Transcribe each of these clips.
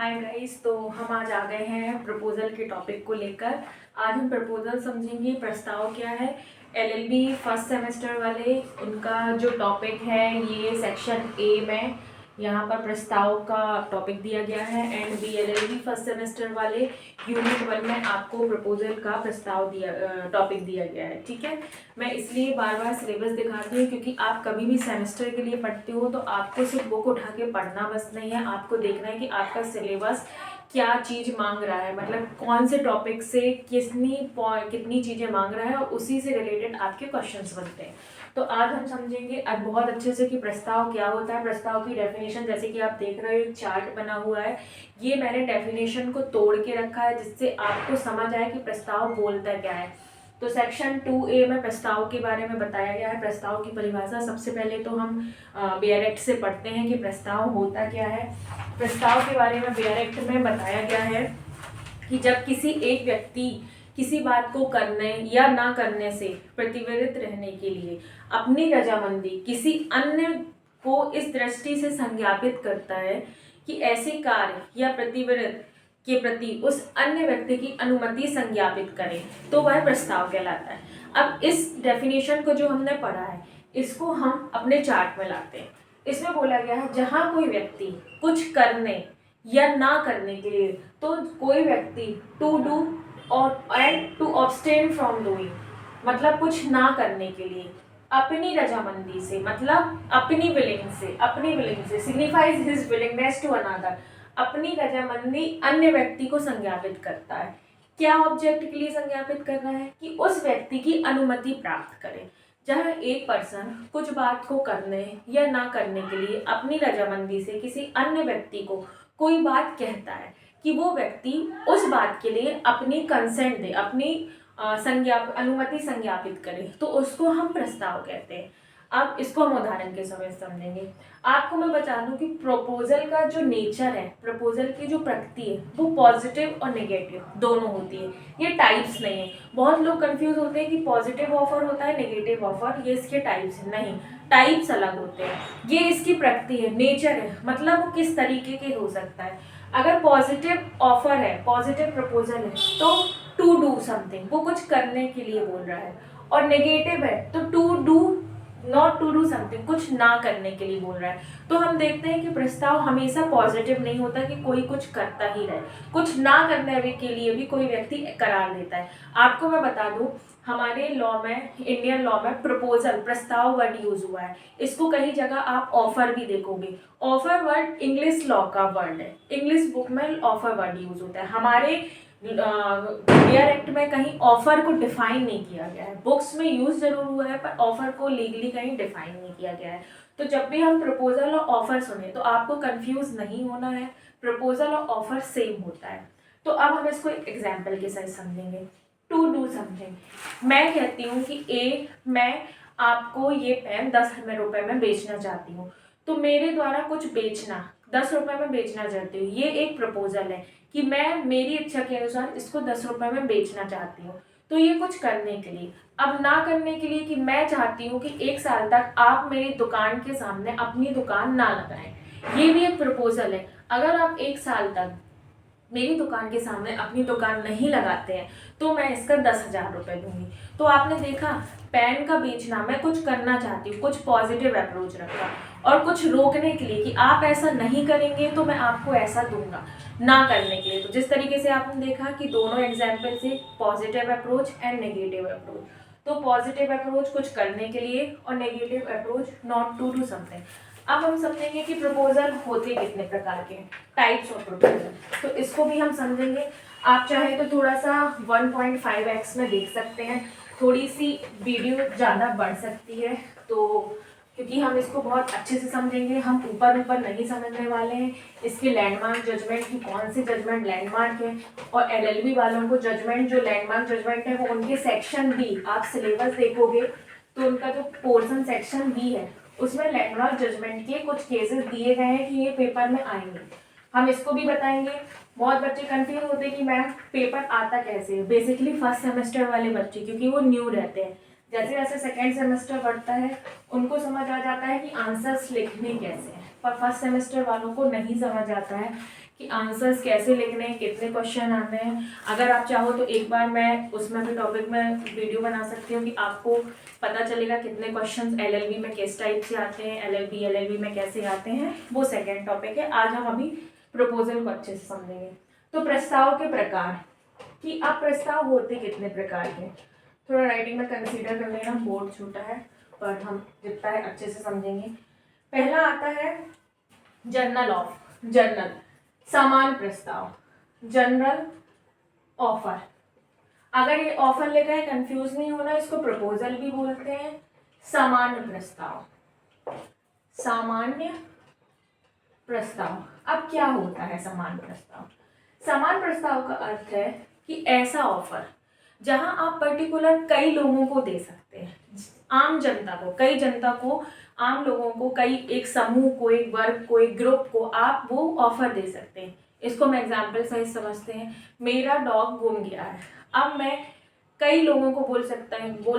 Hi guys, तो हम आज आ गए हैं प्रपोजल के टॉपिक को लेकर। आज हम प्रपोजल समझेंगे, प्रस्ताव क्या है। एलएलबी फर्स्ट सेमेस्टर वाले उनका जो टॉपिक है ये सेक्शन ए में यहाँ पर प्रस्ताव का टॉपिक दिया गया है। एंड बीएलएलबी फर्स्ट सेमेस्टर वाले यूनिट 1 में आपको प्रपोजल का प्रस्ताव दिया टॉपिक दिया गया है। ठीक है, मैं इसलिए बार बार सिलेबस दिखाती हूँ क्योंकि आप कभी भी सेमेस्टर के लिए पढ़ते हो तो आपको सिर्फ बुक उठा के पढ़ना बस नहीं है, आपको देखना है कि आपका सिलेबस क्या चीज़ मांग रहा है, मतलब कौन से टॉपिक से कितनी चीज़ें मांग रहा है और उसी से रिलेटेड आपके क्वेश्चंस बनते हैं। तो आज हम समझेंगे आज बहुत अच्छे से कि प्रस्ताव क्या होता है। प्रस्ताव की डेफिनेशन जैसे कि आप देख रहे हो एक चार्ट बना हुआ है, ये मैंने डेफिनेशन को तोड़ के रखा है जिससे आपको समझ आए कि प्रस्ताव बोलता क्या है। तो सेक्शन 2A में प्रस्ताव के बारे में बताया गया है। प्रस्ताव की परिभाषा सबसे पहले तो हम बेयर एक्ट से पढ़ते हैं कि प्रस्ताव होता क्या है। प्रस्ताव के बारे में बेयर एक्ट में बताया गया है कि जब किसी एक व्यक्ति किसी बात को करने या ना करने से प्रतिवृत्त रहने के लिए अपनी रजामंदी किसी अन्य को इस दृष्टि से संज्ञापित करता है कि ऐसे कार्य या प्रतिवृत्त के प्रति उस अन्य व्यक्ति की अनुमति संज्ञापित करें तो वह प्रस्ताव कहलाता है। अब इस डेफिनेशन को जो हमने पढ़ा है इसको हम अपने चार्ट में लाते हैं। इसमें बोला गया है जहाँ कोई व्यक्ति कुछ करने या ना करने के लिए, तो कोई व्यक्ति टू डू और and to abstain from doing मतलब कुछ ना करने के लिए अपनी रजामंदी से, मतलब अपनी विलिंग से signifies his willingness to another, अपनी रजामंदी अन्य व्यक्ति को संज्ञापित करता है। क्या ऑब्जेक्ट के लिए संज्ञापित कर रहा है कि उस व्यक्ति की अनुमति प्राप्त करे। जहाँ एक पर्सन कुछ बात को करने या ना करने के लिए अपनी रजामंदी से किसी अन्य व्यक्ति को कोई बात कहता है कि वो व्यक्ति उस बात के लिए अपनी कंसेंट दे, अपनी अनुमति संज्ञापित करे, तो उसको हम प्रस्ताव कहते हैं। अब इसको हम उदाहरण के समय समझेंगे। आपको मैं बता दूं कि प्रपोजल का जो नेचर है, प्रपोजल की जो प्रकृति है वो पॉजिटिव और नेगेटिव दोनों होती है, ये टाइप्स नहीं है। बहुत लोग कंफ्यूज होते हैं कि पॉजिटिव ऑफर होता है नेगेटिव ऑफर, ये इसके टाइप्स है। नहीं, टाइप्स अलग होते हैं, ये इसकी प्रकृति है, नेचर है, मतलब वो किस तरीके के हो सकता है। अगर पॉजिटिव ऑफर है, पॉजिटिव प्रपोजल है तो टू डू समथिंग, वो कुछ करने के लिए बोल रहा है। और नेगेटिव है तो to do not to do something, कुछ ना करने के लिए बोल रहा है। तो हम देखते हैं कि प्रस्ताव हमेशा पॉजिटिव नहीं होता कि कोई कुछ करता ही रहे, कुछ ना करने के लिए भी कोई व्यक्ति करार देता है। आपको मैं बता दूं हमारे लॉ में, इंडियन लॉ में प्रपोजल प्रस्ताव वर्ड यूज हुआ है। इसको कई जगह आप ऑफर भी देखोगे। ऑफर वर्ड इंग्लिश लॉ का वर्ड है, इंग्लिश बुक में ऑफर वर्ड यूज होता है। हमारे बेयर एक्ट में कहीं ऑफर को डिफाइन नहीं किया गया है, बुक्स में यूज जरूर हुआ है पर ऑफर को लीगली कहीं डिफाइन नहीं किया गया है। तो जब भी हम प्रपोजल और ऑफर सुने तो आपको कंफ्यूज नहीं होना है, प्रपोजल और ऑफर सेम होता है। तो अब हम इसको एक एग्जाम्पल के साथ समझेंगे। टू डू समथिंग, मैं कहती हूँ कि ए, मैं आपको ये पेन 10 रुपए में बेचना चाहती हूँ, तो मेरे द्वारा कुछ बेचना 10 रुपए में बेचना चाहती हूँ, ये एक प्रपोजल है कि मैं मेरी इच्छा के अनुसार इसको 10 रुपए में बेचना चाहती हूँ। तो ये कुछ करने के लिए। अब ना करने के लिए कि मैं चाहती हूँ कि 1 साल तक आप मेरी दुकान के सामने अपनी दुकान ना लगाएं, ये भी एक प्रपोजल है। अगर आप 1 साल तक मेरी दुकान के सामने अपनी दुकान नहीं लगाते हैं तो मैं इसका 10,000 रुपये दूंगी। तो आपने देखा, पेन का बेचना, मैं कुछ करना चाहती हूँ, कुछ पॉजिटिव अप्रोच रखा, और कुछ रोकने के लिए कि आप ऐसा नहीं करेंगे तो मैं आपको ऐसा दूंगा, ना करने के लिए। तो जिस तरीके से आपने देखा कि दोनों एग्जाम्पल से positive approach and negative approach. तो पॉजिटिव अप्रोच कुछ करने के लिए और negative approach not to do something. अब हम समझेंगे कि प्रपोजल होते कितने प्रकार के, टाइप्स ऑफ प्रपोजल, तो इसको भी हम समझेंगे। आप चाहे तो थोड़ा सा 1.5x में देख सकते हैं, थोड़ी सी वीडियो ज़्यादा बढ़ सकती है, तो क्योंकि हम इसको बहुत अच्छे से समझेंगे, हम ऊपर नहीं समझने वाले हैं। इसके लैंडमार्क जजमेंट की कौन सी जजमेंट लैंडमार्क है, और एलएलबी वालों को जजमेंट जो लैंडमार्क जजमेंट है वो उनके सेक्शन बी, आप सिलेबस देखोगे तो उनका जो पोर्शन सेक्शन बी है उसमें लैंडमार्क जजमेंट के कुछ केसेस दिए गए हैं कि ये पेपर में आएंगे, हम इसको भी बताएंगे। बहुत बच्चे कंफ्यूज होते हैं कि मैम पेपर आता कैसे है। बेसिकली फर्स्ट सेमेस्टर वाले बच्चे, क्योंकि वो न्यू रहते हैं, जैसे जैसे सेकेंड सेमेस्टर बढ़ता है उनको समझ आ जाता है कि आंसर्स लिखने कैसे हैं। पर फर्स्ट सेमेस्टर वालों को नहीं समझ आता है कि आंसर्स कैसे लिखने हैं, कितने क्वेश्चन आते हैं। अगर आप चाहो तो एक बार मैं उसमें भी टॉपिक में वीडियो बना सकती हूँ कि आपको पता चलेगा कितने क्वेश्चंस एलएलबी में किस टाइप से आते हैं, एलएलबी में कैसे आते हैं, वो सेकेंड टॉपिक है। आज हम अभी प्रपोजल को अच्छे से समझेंगे। तो प्रस्ताव के प्रकार कि अब प्रस्ताव होते कितने प्रकार के, थोड़ा राइटिंग में कंसीडर कर लेना, बोर्ड छोटा है पर हम जितना है अच्छे से समझेंगे। पहला आता है जनरल सामान्य प्रस्ताव, जनरल ऑफर। अगर ये ऑफर लिखा है कंफ्यूज नहीं होना, इसको प्रपोजल भी बोलते हैं। सामान्य प्रस्ताव। अब क्या होता है सामान्य प्रस्ताव? सामान्य प्रस्ताव का अर्थ है कि ऐसा ऑफर जहां आप पर्टिकुलर कई लोगों को दे सकते हैं, आम जनता को, कई जनता को, आम लोगों को, कई एक समूह को, एक वर्ग को, एक ग्रुप को आप वो ऑफर दे सकते हैं। इसको हम एग्जाम्पल सहित समझते हैं। मेरा डॉग गुम गया है। अब मैं कई लोगों को बोल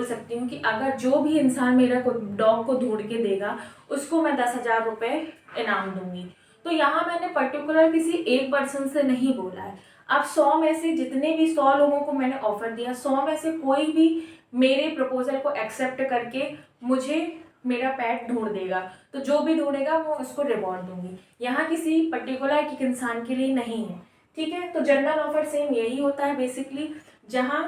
सकती हूँ कि अगर जो भी इंसान मेरा डॉग को ढूंढ के देगा उसको मैं 10,000 रुपये इनाम दूंगी। तो यहाँ मैंने पर्टिकुलर किसी एक पर्सन से नहीं बोला है। अब 100 में से जितने भी 100 लोगों को मैंने ऑफर दिया, 100 में से कोई भी मेरे प्रपोजल को एक्सेप्ट करके मुझे मेरा पेट ढूंढ देगा, तो जो भी ढूंढेगा वो उसको रिवॉर्ड दूंगी। यहाँ किसी पर्टिकुलर एक इंसान के लिए नहीं है, ठीक है। तो जनरल ऑफर सेम यही होता है बेसिकली, जहाँ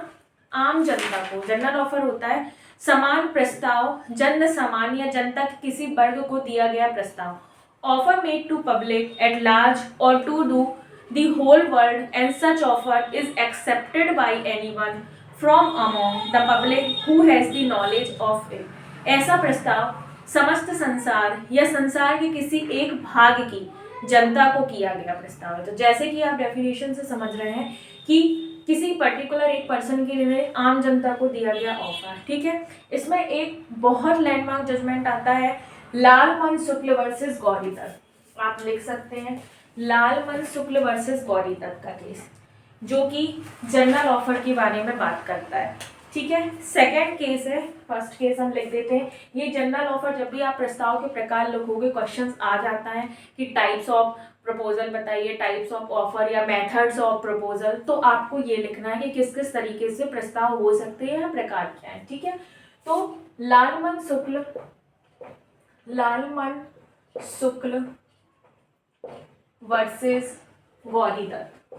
आम जनता को जनरल ऑफर होता है। समान प्रस्ताव, जन सामान्य या जनता के किसी वर्ग को दिया गया प्रस्ताव। Offer made to public at large और to do the whole world, and such offer is accepted by anyone from among the public who has the knowledge of it. ऐसा प्रस्ताव समस्त संसार या संसार के किसी एक भाग की जनता को किया गया प्रस्ताव है। तो जैसे कि आप डेफिनेशन से समझ रहे हैं कि किसी पर्टिकुलर एक पर्सन के लिए आम जनता को दिया गया ऑफर, ठीक है। इसमें एक बहुत लैंडमार्क जजमेंट आता है, लालमन शुक्ल वर्सेस गौरीदत्त। आप लिख सकते हैं लालमन शुक्ल वर्सेस गौरीदत्त का केस, जो कि जनरल ऑफर के बारे में बात करता है, ठीक है। सेकंड केस है, फर्स्ट केस हम लिख देते हैं। ये जनरल ऑफर, जब भी आप प्रस्ताव के प्रकार लिखोगे क्वेश्चंस आ जाता है कि टाइप्स ऑफ प्रपोजल बताइए, टाइप्स ऑफ ऑफर या मेथड्स ऑफ प्रपोजल, तो आपको ये लिखना है कि किस किस तरीके से प्रस्ताव हो सकते हैं या प्रकार क्या है, ठीक है। तो लालमन शुक्ल वर्सेस गौरीदत्त,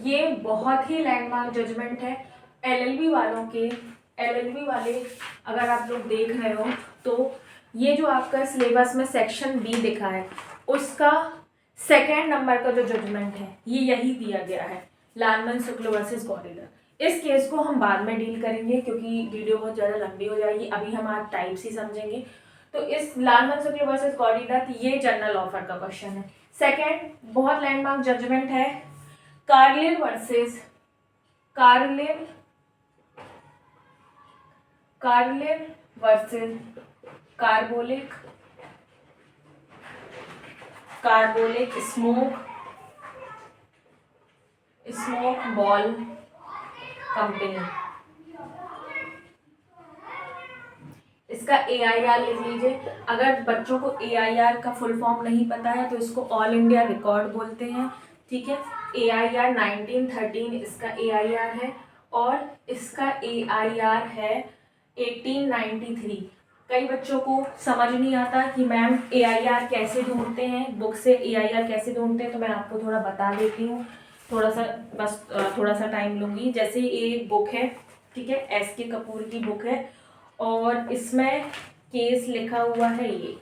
ये बहुत ही लैंडमार्क जजमेंट है। एलएलबी वाले अगर आप लोग देख रहे हो तो ये जो आपका सिलेबस में सेक्शन बी दिखा है उसका सेकेंड नंबर का जो जजमेंट है ये यही दिया गया है, लालमन शुक्ल वर्सेस गौरीदत्त। इस केस को हम बाद में डील करेंगे क्योंकि वीडियो बहुत ज़्यादा लंबी हो जाएगी, अभी हम आज टाइप्स ही समझेंगे। तो इस लालमन शुक्ल वर्सेस गौरीदत्त ये जनरल ऑफर का क्वेश्चन है। सेकेंड बहुत लैंडमार्क जजमेंट है, Carlin versus Carbolic smoke ball company. इसका AIR लिख लीजिए। अगर बच्चों को AIR का फुल फॉर्म नहीं पता है तो इसको ऑल इंडिया रिकॉर्ड बोलते हैं, ठीक है। AIR 1913 इसका AIR है और इसका AIR है 1893। कई बच्चों को समझ नहीं आता कि मैम AIR कैसे ढूंढते हैं, बुक से AIR कैसे ढूंढते हैं, तो मैं आपको थोड़ा बता देती हूँ, थोड़ा सा टाइम लूँगी। जैसे ये बुक है, ठीक है, SK कपूर की बुक है और इसमें केस लिखा हुआ है। ये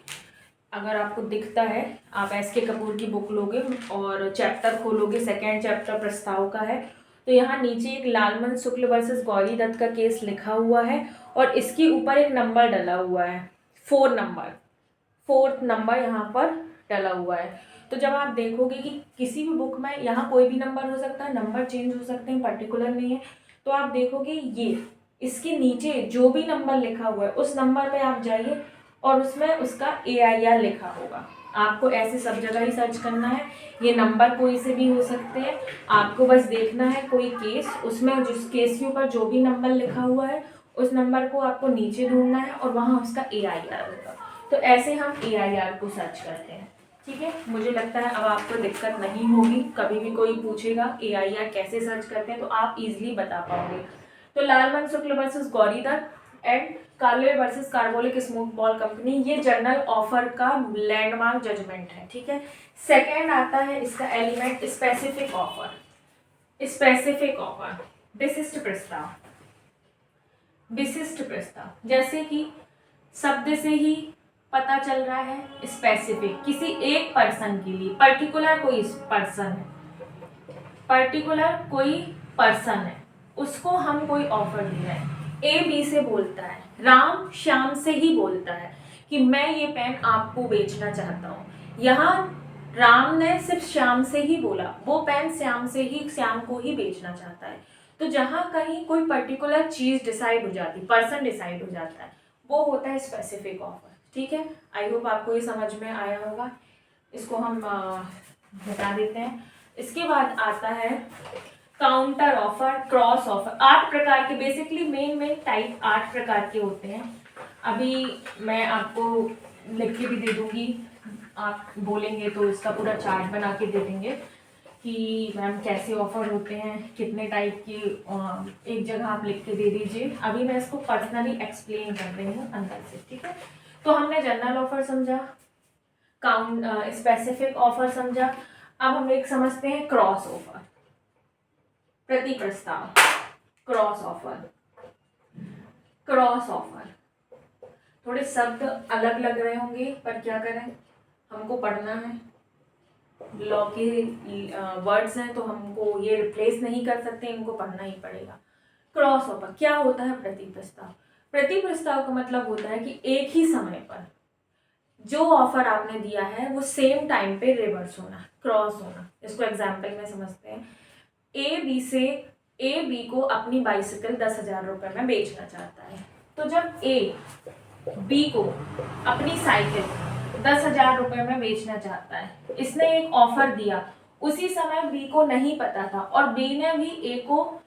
अगर आपको दिखता है, आप SK कपूर की बुक लोगे और चैप्टर खोलोगे, सेकेंड चैप्टर प्रस्ताव का है, तो यहाँ नीचे एक लालमन शुक्ल वर्सेस गौरीदत्त का केस लिखा हुआ है और इसके ऊपर एक नंबर डला हुआ है, फोर्थ नंबर यहाँ पर डला हुआ है। तो जब आप देखोगे कि किसी भी बुक में यहाँ कोई भी नंबर हो सकता है, नंबर चेंज हो सकते हैं, पर्टिकुलर नहीं है, तो आप देखोगे ये इसके नीचे जो भी नंबर लिखा हुआ है उस नंबर पे आप जाइए और उसमें उसका AIR लिखा होगा। आपको ऐसे सब जगह ही सर्च करना है, ये नंबर कोई से भी हो सकते हैं, आपको बस देखना है कोई केस, उसमें जिस केस के ऊपर जो भी नंबर लिखा हुआ है उस नंबर को आपको नीचे ढूंढना है और वहाँ उसका AIR होगा। तो ऐसे हम AIR को सर्च करते हैं। ठीक है, मुझे लगता है अब आपको दिक्कत नहीं होगी, कभी भी कोई पूछेगा AIR कैसे सर्च करते हैं तो आप इजीली बता पाओगे। तो Lalman Shukla versus Gauri Dutt and Carlill versus Carbolic smoke ball company, ये जर्नल ऑफर का लैंडमार्क जजमेंट है। ठीक है, सेकेंड आता है इसका element specific offer. Specific offer विशिष्ट प्रस्ताव। विशिष्ट प्रस्ताव जैसे कि शब्द से ही पता चल रहा है, स्पेसिफिक किसी एक पर्सन के लिए, पर्टिकुलर कोई पर्सन है, पर्टिकुलर कोई पर्सन है, उसको हम कोई ऑफर दे रहे हैं। A B से बोलता है, राम श्याम से ही बोलता है कि मैं ये पेन आपको बेचना चाहता हूँ। यहाँ राम ने सिर्फ श्याम से ही बोला, वो पेन श्याम से ही, श्याम को ही बेचना चाहता है। तो जहाँ कहीं कोई पर्टिकुलर चीज डिसाइड हो जाती, पर्सन डिसाइड हो जाता है, वो होता है स्पेसिफिक ऑफर। ठीक है, आई होप आपको ये समझ में आया होगा। इसको हम बता देते हैं। इसके बाद आता है काउंटर ऑफर, क्रॉस ऑफर। 8 प्रकार के, बेसिकली मेन टाइप 8 प्रकार के होते हैं। अभी मैं आपको लिख के भी दे दूंगी, आप बोलेंगे तो इसका पूरा चार्ट बना के दे देंगे कि मैम कैसे ऑफर होते हैं, कितने टाइप के, एक जगह आप लिख के दे दीजिए। अभी मैं इसको पर्सनली एक्सप्लेन कर रही हूँ अंदर से। ठीक है, तो हमने जनरल ऑफर समझा, स्पेसिफिक ऑफर समझा, अब हम एक समझते हैं क्रॉस ऑफर, प्रति प्रस्ताव। क्रॉस ऑफर, क्रॉस ऑफर थोड़े शब्द अलग लग रहे होंगे, पर क्या करें, हमको पढ़ना है, लॉ के वर्ड्स हैं तो हमको ये रिप्लेस नहीं कर सकते, इनको पढ़ना ही पड़ेगा। क्रॉस ऑफर क्या होता है? प्रति प्रस्ताव। प्रति प्रस्ताव का मतलब होता है कि एक ही समय पर जो ऑफर आपने दिया है वो सेम टाइम पे रिवर्स होना, क्रॉस होना। इसको एग्जाम्पल में समझते हैं। ए बी को अपनी बाइसिकल 10,000 रुपये में बेचना चाहता है। तो जब ए बी को अपनी साइकिल 10,000 रुपये में बेचना चाहता है, इसने एक ऑफर दिया, उसी समय बी को नहीं पता था और बी ने भी ए को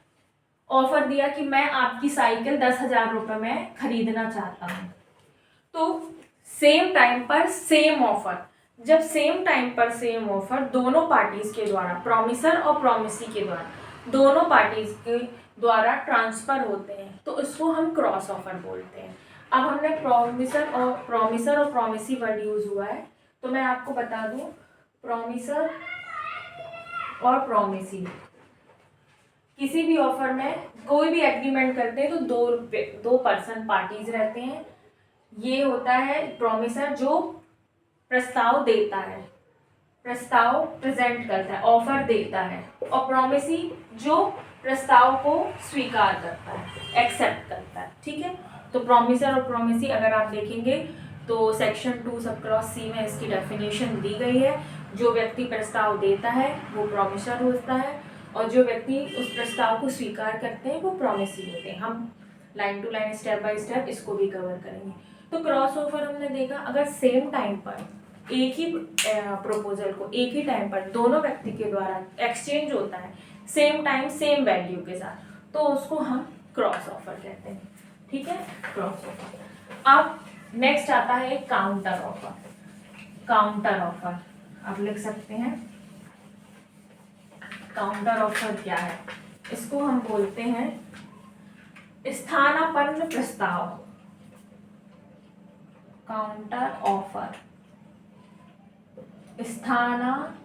ऑफर दिया कि मैं आपकी साइकिल 10,000 रुपये में खरीदना चाहता हूँ। तो सेम टाइम पर सेम ऑफर, जब सेम टाइम पर सेम ऑफर दोनों पार्टीज के द्वारा, प्रॉमिसर और प्रॉमिसी के द्वारा, दोनों पार्टीज के द्वारा ट्रांसफर होते हैं तो उसको हम क्रॉस ऑफर बोलते हैं। अब हमने प्रॉमिसर और प्रॉमिसी वर्ड यूज हुआ है, तो मैं आपको बता दूं, प्रॉमिसर और प्रॉमिसी किसी भी ऑफर में कोई भी एग्रीमेंट करते हैं तो दो पर्सन पार्टीज रहते हैं। ये होता है प्रॉमिसर जो प्रस्ताव देता है, प्रस्ताव प्रेजेंट करता है, ऑफर देता है, और प्रॉमिसी जो प्रस्ताव को स्वीकार करता है, एक्सेप्ट करता है। ठीक है, तो प्रॉमिसर और प्रॉमिसी अगर आप देखेंगे तो सेक्शन 2 सब क्रॉस सी में इसकी डेफिनेशन दी गई है। जो व्यक्ति प्रस्ताव देता है वो प्रॉमिसर होता है और जो व्यक्ति उस प्रस्ताव को स्वीकार करते हैं वो प्रॉमिसी होते हैं। हम line to line, step by step इसको भी कवर करेंगे। तो क्रॉस ओवर हमने देखा, अगर सेम टाइम पर एक ही प्रपोजल को एक ही टाइम पर दोनों व्यक्ति के द्वारा एक्सचेंज होता है सेम टाइम सेम वैल्यू के साथ, तो उसको हम क्रॉस ऑफर कहते हैं। ठीक है, क्रॉस ऑफर। अब नेक्स्ट आता है काउंटर ऑफर। काउंटर ऑफर आप लिख सकते हैं। काउंटर ऑफर क्या है? इसको हम बोलते हैं स्थानापन्न प्रस्ताव। काउंटर ऑफर, स्थानापन्न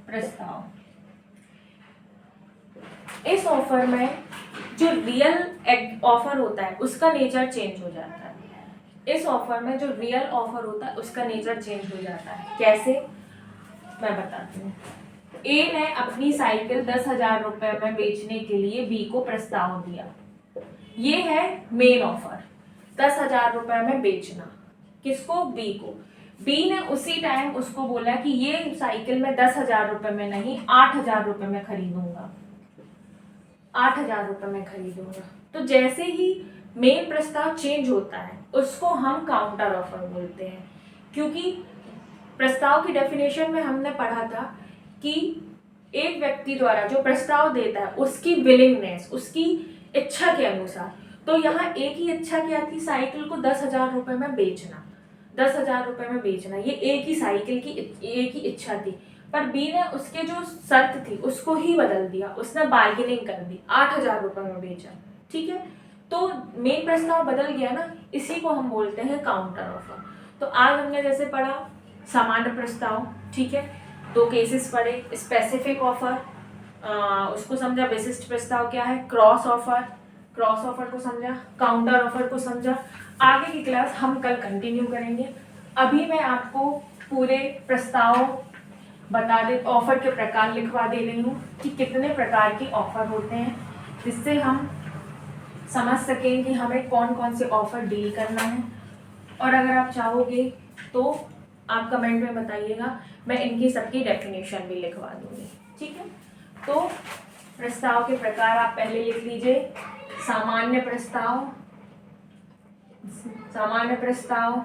प्रस्ताव। इस ऑफर में जो रियल ऑफर होता है उसका नेचर चेंज हो जाता है। इस ऑफर में जो रियल ऑफर होता है उसका नेचर चेंज हो जाता है। कैसे, मैं बताती हूँ। ए ने अपनी साइकिल 10,000 रुपये में बेचने के लिए बी को प्रस्ताव दिया। ये है मेन ऑफर, 10,000 रुपये में बेचना। किसको? बी को। बी ने उसी टाइम उसको बोला कि ये साइकिल मैं 10,000 रुपये में नहीं 8,000 रुपये में खरीदूंगा, 8,000 रुपये में खरीदूंगा। तो जैसे ही मेन प्रस्ताव चेंज होता है उसको हम काउंटर ऑफर बोलते हैं, क्योंकि प्रस्ताव की डेफिनेशन में हमने पढ़ा था कि एक व्यक्ति द्वारा जो प्रस्ताव देता है उसकी विलिंगनेस, उसकी इच्छा के अनुसार तो यहाँ ए की इच्छा क्या थी, साइकिल को 10,000 रुपये में बेचना, 10,000 रुपये में बेचना, ये ए की साइकिल की ए की इच्छा थी। पर बी ने उसके जो शर्त थी उसको ही बदल दिया, उसने बार्गेनिंग कर दी, 8,000 रुपये में बेचा। ठीक है, तो मेन प्रस्ताव बदल गया ना, इसी को हम बोलते हैं काउंटर ऑफर। तो आज हमने जैसे पढ़ा सामान्य प्रस्ताव, ठीक है, 2 केसेस पढ़े, स्पेसिफिक ऑफर उसको समझा, विशिष्ट प्रस्ताव क्या है, क्रॉस ऑफर को समझा, काउंटर ऑफर को समझा। आगे की क्लास हम कल कंटिन्यू करेंगे। अभी मैं आपको पूरे प्रस्ताव बता दे, ऑफर के प्रकार लिखवा दे रही हूँ कि कितने प्रकार के ऑफर होते हैं, जिससे हम समझ सकें कि हमें कौन कौन से ऑफर डील करना है। और अगर आप चाहोगे तो आप कमेंट में बताइएगा, मैं इनकी सबकी डेफिनेशन भी लिखवा दूँगी। ठीक है, तो प्रस्ताव के प्रकार आप पहले लिख लीजिए। सामान्य प्रस्ताव,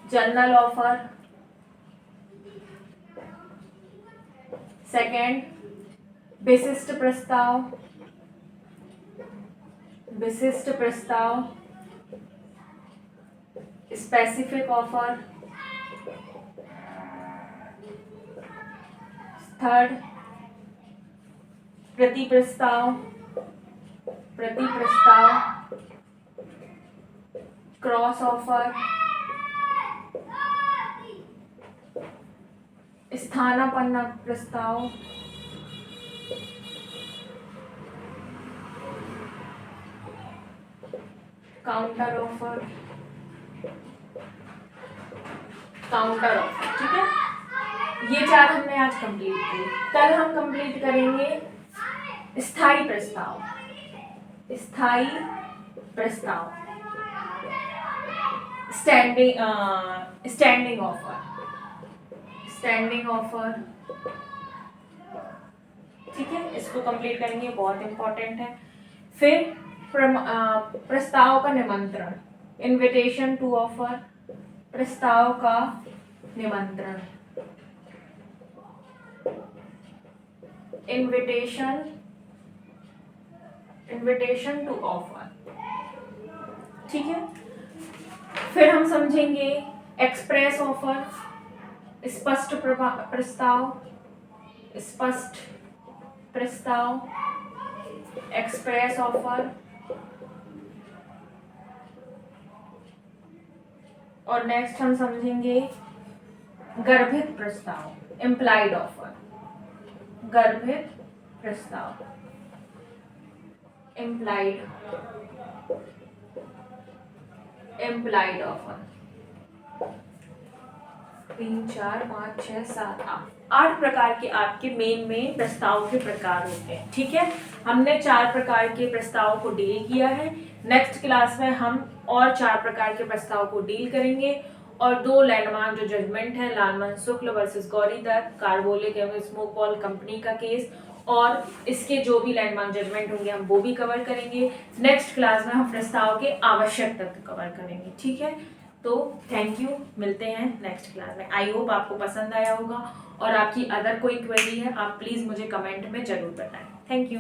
जनरल ऑफर, सेकंड विशिष्ट प्रस्ताव, स्पेसिफिक ऑफर, थर्ड प्रति प्रस्ताव, क्रॉस ऑफर, स्थानापन्न प्रस्ताव, काउंटर ऑफर। ठीक है, ये 4 हमने आज कंप्लीट किए। कल हम कंप्लीट करेंगे स्थायी प्रस्ताव, स्टैंडिंग ऑफर। ठीक है, इसको कंप्लीट करेंगे, बहुत इंपॉर्टेंट है। फिर प्रस्ताव का निमंत्रण, इनविटेशन टू ऑफर, प्रस्ताव का निमंत्रण, इनविटेशन टू ऑफर। ठीक है, फिर हम समझेंगे एक्सप्रेस ऑफर, स्पष्ट प्रस्ताव, एक्सप्रेस ऑफर। और नेक्स्ट हम समझेंगे गर्भित प्रस्ताव, इम्प्लाइड ऑफर, गर्भित प्रस्ताव, इम्प्लाइड ऑफर। 3, 4, 5, 6, 7, 8 प्रकार के आपके मेन प्रस्ताव के प्रकार होते हैं। ठीक है, हमने 4 प्रकार के प्रस्ताव को डील किया है। नेक्स्ट क्लास में हम और 4 प्रकार के प्रस्ताव को डील करेंगे और 2 लैंडमार्क जो जजमेंट है, लालमन शुक्ल वर्सेस गौरी दत्त, कार्बोलिक एवं स्मोक बॉल कंपनी का केस, और इसके जो भी लैंडमार्क जजमेंट होंगे हम वो भी कवर करेंगे। नेक्स्ट क्लास में हम प्रस्ताव के आवश्यक तत्व कवर करेंगे। ठीक है, तो थैंक यू, मिलते हैं नेक्स्ट क्लास में। आई होप आपको पसंद आया होगा, और आपकी अदर कोई क्वेरी है आप प्लीज़ मुझे कमेंट में ज़रूर बताएं। Thank you.